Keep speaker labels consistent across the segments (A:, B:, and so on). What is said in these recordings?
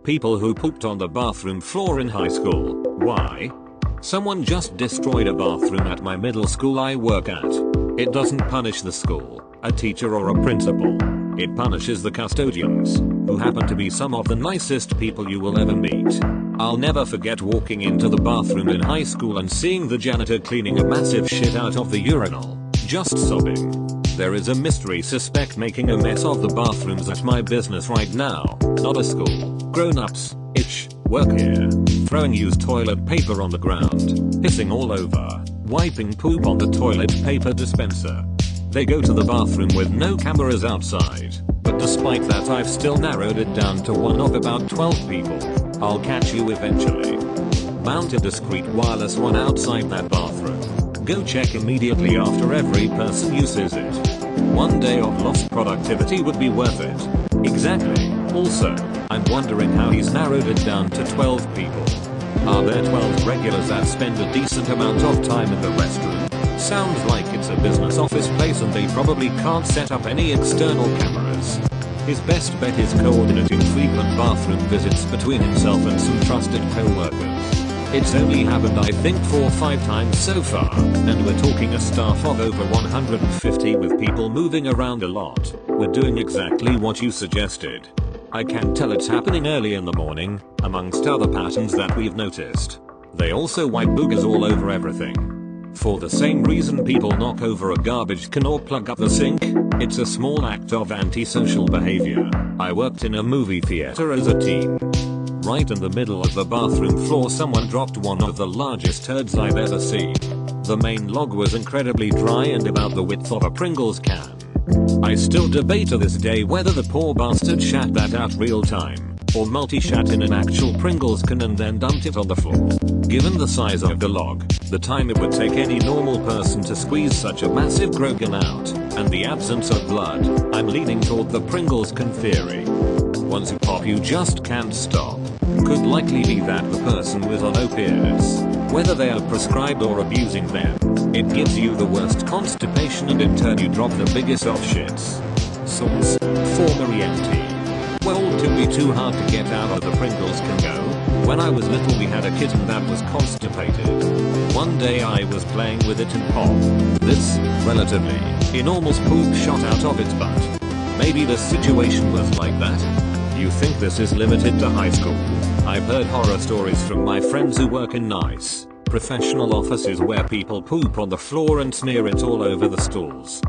A: People who pooped on the bathroom floor in high school. Why? Someone just destroyed a bathroom at my middle school I work at. It doesn't punish the school, a teacher or a principal. It punishes the custodians, who happen to be some of the nicest people you will ever meet. I'll never forget walking into the bathroom in high school and seeing the janitor cleaning a massive shit out of the urinal, just sobbing. There is a mystery suspect making a mess of the bathrooms at my business right now, not a school. Grown-ups, work here. Throwing used toilet paper on the ground, pissing all over, wiping poop on the toilet paper dispenser. They go to the bathroom with no cameras outside, but despite that I've still narrowed it down to one of about 12 people. I'll catch you eventually. Mount a discreet wireless one outside that bathroom. Go check immediately after every person uses it. One day of lost productivity would be worth it. Exactly. Also, I'm wondering how he's narrowed it down to 12 people. Are there 12 regulars that spend a decent amount of time in the restroom? Sounds like it's a business office place and they probably can't set up any external cameras. His best bet is coordinating frequent bathroom visits between himself and some trusted co-workers. It's only happened I think 4 or 5 times so far, and we're talking a staff of over 150 with people moving around a lot. We're doing exactly what you suggested. I can tell it's happening early in the morning, amongst other patterns that we've noticed. They also wipe boogers all over everything. For the same reason people knock over a garbage can or plug up the sink, it's a small act of antisocial behavior. I worked in a movie theater as a teen. Right in the middle of the bathroom floor someone dropped one of the largest turds I've ever seen. The main log was incredibly dry and about the width of a Pringles can. I still debate to this day whether the poor bastard shat that out real time, or multi-shat in an actual Pringles can and then dumped it on the floor. Given the size of the log, the time it would take any normal person to squeeze such a massive grogan out, and the absence of blood, I'm leaning toward the Pringles can theory. Once you pop you just can't stop. Could likely be that the person was on opiates. Whether they are prescribed or abusing them, it gives you the worst constipation and in turn you drop the biggest of shits. Source: former EMT. Well, to be too hard to get out of the Pringles can go. When I was little we had a kitten that was constipated. One day I was playing with it and pop. This, relatively, enormous poop shot out of its butt. Maybe the situation was like that? You think this is limited to high school? I've heard horror stories from my friends who work in nice, professional offices where people poop on the floor and smear it all over the stools.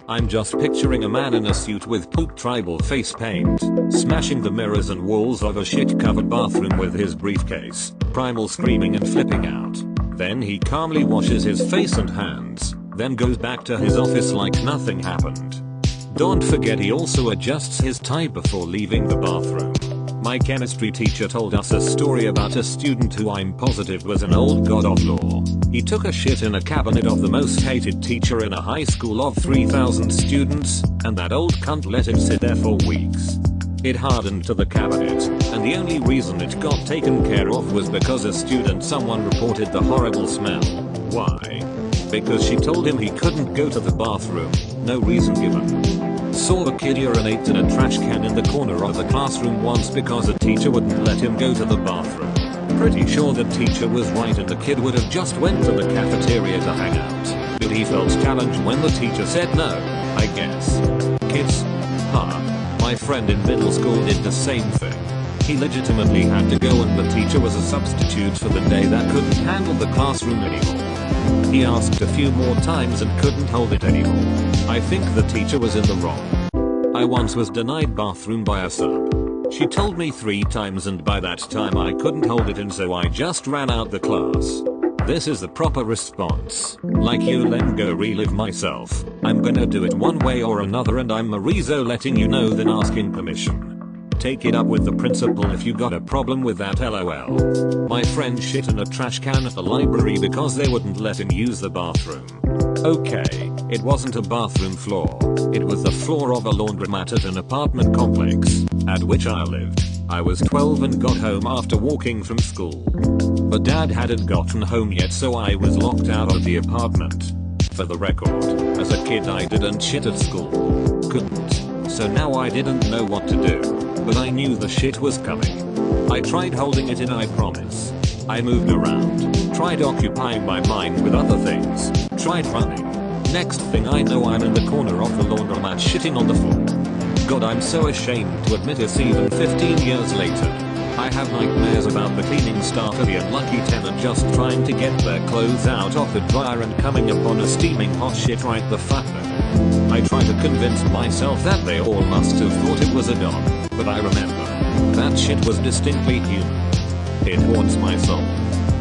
A: I'm just picturing a man in a suit with poop tribal face paint, smashing the mirrors and walls of a shit-covered bathroom with his briefcase, primal screaming and flipping out. Then he calmly washes his face and hands, then goes back to his office like nothing happened. Don't forget he also adjusts his tie before leaving the bathroom. My chemistry teacher told us a story about a student who I'm positive was an old god of law. He took a shit in a cabinet of the most hated teacher in a high school of 3,000 students, and that old cunt let it sit there for weeks. It hardened to the cabinet, and the only reason it got taken care of was because a student someone reported the horrible smell. Why? Because she told him he couldn't go to the bathroom, no reason given. Saw the kid urinate in a trash can in the corner of the classroom once because a teacher wouldn't let him go to the bathroom. Pretty sure the teacher was right and the kid would have just went to the cafeteria to hang out. But he felt challenged when the teacher said no, I guess. Kids? My friend in middle school did the same thing. He legitimately had to go and the teacher was a substitute for the day that couldn't handle the classroom anymore. He asked a few more times and couldn't hold it anymore. I think the teacher was in the wrong. I once was denied bathroom by a sub. She told me 3 times and by that time I couldn't hold it and so I just ran out the class. This is the proper response. Like you let go relive myself. I'm gonna do it one way or another and I'm Marizo letting you know then asking permission. Take it up with the principal if you got a problem with that lol. My friend shit in a trash can at the library because they wouldn't let him use the bathroom. Okay, it wasn't a bathroom floor. It was the floor of a laundromat at an apartment complex, at which I lived. I was 12 and got home after walking from school. But dad hadn't gotten home yet so I was locked out of the apartment. For the record, as a kid I didn't shit at school. Couldn't. So now I didn't know what to do. But I knew the shit was coming. I tried holding it in, I promise. I moved around, tried occupying my mind with other things, tried running. Next thing I know, I'm in the corner of the laundromat shitting on the floor. God, I'm so ashamed to admit this even 15 years later. I have nightmares about the cleaning staff of the unlucky tenant just trying to get their clothes out of the dryer and coming upon a steaming hot shit right the fuck there. I try to convince myself that they all must have thought it was a dog, but I remember that shit was distinctly human. It haunts my soul.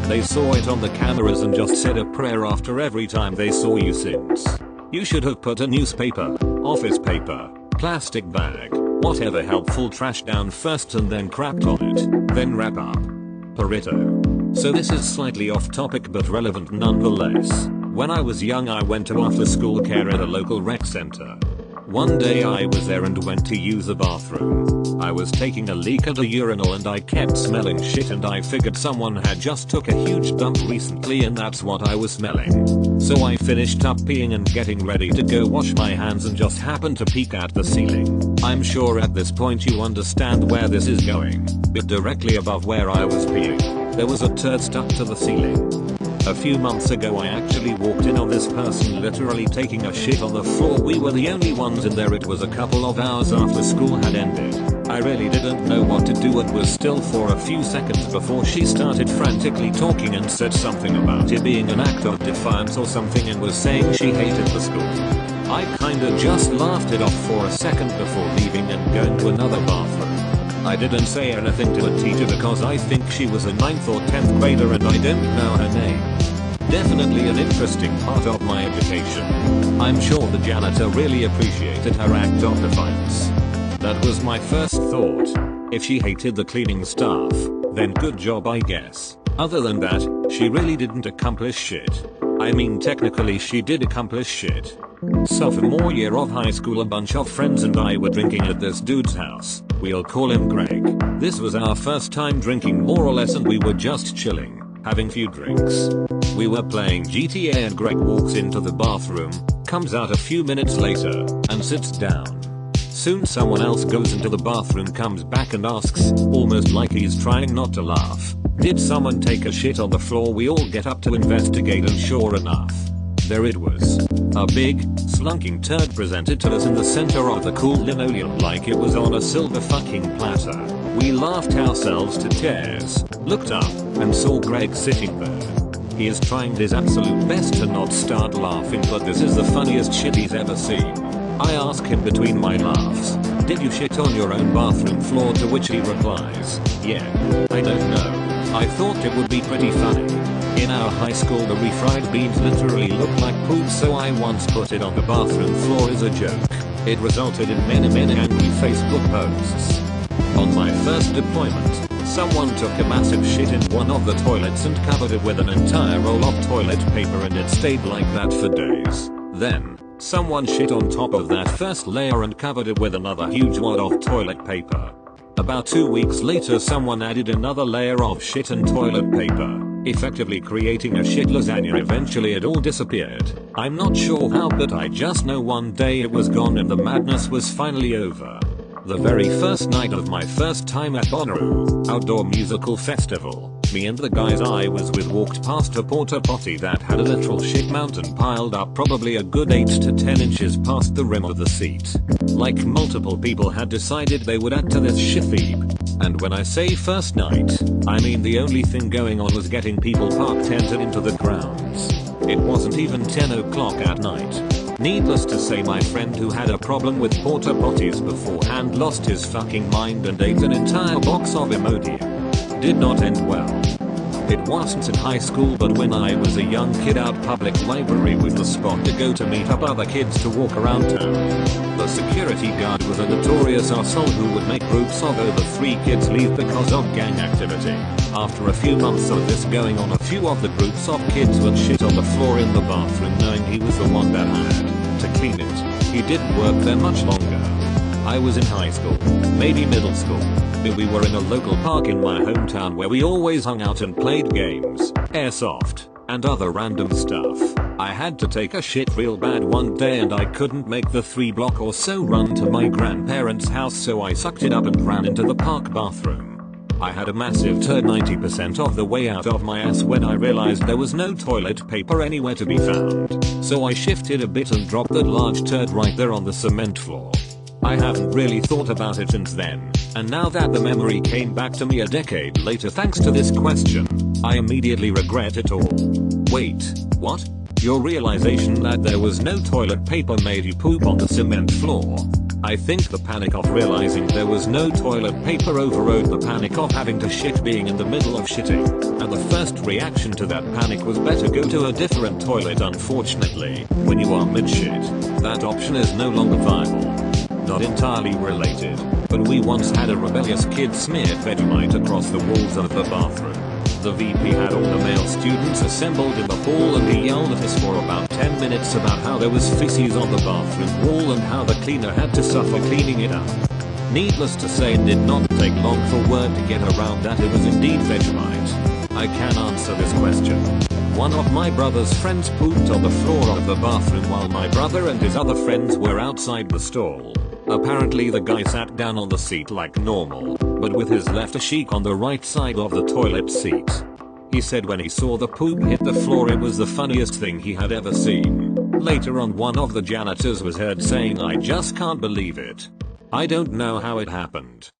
A: They saw it on the cameras and just said a prayer after every time they saw you since. You should have put a newspaper, office paper, plastic bag, whatever helpful trash down first and then crapped on it, then wrap up. Burrito. So this is slightly off topic but relevant nonetheless. When I was young, I went to after school care at a local rec center. One day I was there and went to use the bathroom. I was taking a leak at a urinal and I kept smelling shit, and I figured someone had just took a huge dump recently and that's what I was smelling. So I finished up peeing and getting ready to go wash my hands and just happened to peek at the ceiling. I'm sure at this point you understand where this is going, but directly above where I was peeing, there was a turd stuck to the ceiling. A few months ago I actually walked in on this person literally taking a shit on the floor. We were the only ones in there. It was a couple of hours after school had ended. I really didn't know what to do and was still for a few seconds before she started frantically talking and said something about it being an act of defiance or something and was saying she hated the school. I kinda just laughed it off for a second before leaving and going to another bathroom. I didn't say anything to a teacher because I think she was a 9th or 10th grader and I don't know her name. Definitely an interesting part of my education. I'm sure the janitor really appreciated her act of defiance. That was my first thought. If she hated the cleaning staff, then good job I guess. Other than that, she really didn't accomplish shit. I mean, technically she did accomplish shit. Sophomore year of high school, a bunch of friends and I were drinking at this dude's house. We'll call him Greg. This was our first time drinking more or less and we were just chilling, having few drinks. We were playing GTA and Greg walks into the bathroom, comes out a few minutes later, and sits down. Soon someone else goes into the bathroom, comes back and asks, almost like he's trying not to laugh, "Did someone take a shit on the floor?" We all get up to investigate and sure enough, there it was. A big, slunking turd presented to us in the center of the cool linoleum like it was on a silver fucking platter. We laughed ourselves to tears, looked up, and saw Greg sitting there. He is trying his absolute best to not start laughing, but this is the funniest shit he's ever seen. I ask him between my laughs, "Did you shit on your own bathroom floor?" To which he replies, "Yeah, I don't know. I thought it would be pretty funny." In our high school the refried beans literally looked like poop, so I once put it on the bathroom floor as a joke. It resulted in many angry Facebook posts. On my first deployment, someone took a massive shit in one of the toilets and covered it with an entire roll of toilet paper and it stayed like that for days. Then, someone shit on top of that first layer and covered it with another huge wad of toilet paper. About 2 weeks later someone added another layer of shit and toilet paper, effectively creating a shit lasagna. Eventually it all disappeared. I'm not sure how, but I just know one day it was gone and the madness was finally over. The very first night of my first time at Bonnaroo outdoor musical festival, me and the guys I was with walked past a porta potty that had a literal shit mountain piled up probably a good 8 to 10 inches past the rim of the seat. Like multiple people had decided they would add to this shithheap. And when I say first night, I mean the only thing going on was getting people parked entered into the grounds. It wasn't even 10 o'clock at night. Needless to say, my friend who had a problem with porta potties beforehand lost his fucking mind and ate an entire box of Imodium. Did not end well. It wasn't in high school, but when I was a young kid, out public library was the spot to go to meet up other kids to walk around town. The security guard was a notorious arsehole who would make groups of over 3 kids leave because of gang activity. After a few months of this going on, a few of the groups of kids would shit on the floor in the bathroom knowing he was the one that had to clean it. He didn't work there much longer. I was in high school, maybe middle school. We were in a local park in my hometown where we always hung out and played games, airsoft, and other random stuff. I had to take a shit real bad one day and I couldn't make the 3 block or so run to my grandparents' house, so I sucked it up and ran into the park bathroom. I had a massive turd 90% of the way out of my ass when I realized there was no toilet paper anywhere to be found. So I shifted a bit and dropped that large turd right there on the cement floor. I haven't really thought about it since then, and now that the memory came back to me a decade later thanks to this question, I immediately regret it all. Wait, what? Your realization that there was no toilet paper made you poop on the cement floor? I think the panic of realizing there was no toilet paper overrode the panic of having to shit being in the middle of shitting, and the first reaction to that panic was better go to a different toilet. Unfortunately, when you are mid-shit, that option is no longer viable. Not entirely related, but we once had a rebellious kid smear Vegemite across the walls of the bathroom. The VP had all the male students assembled in the hall and he yelled at us for about 10 minutes about how there was feces on the bathroom wall and how the cleaner had to suffer cleaning it up. Needless to say, it did not take long for word to get around that it was indeed Vegemite. I can answer this question. One of my brother's friends pooped on the floor of the bathroom while my brother and his other friends were outside the stall. Apparently the guy sat down on the seat like normal, but with his left cheek on the right side of the toilet seat. He said when he saw the poop hit the floor it was the funniest thing he had ever seen. Later on, one of the janitors was heard saying, "I just can't believe it. I don't know how it happened."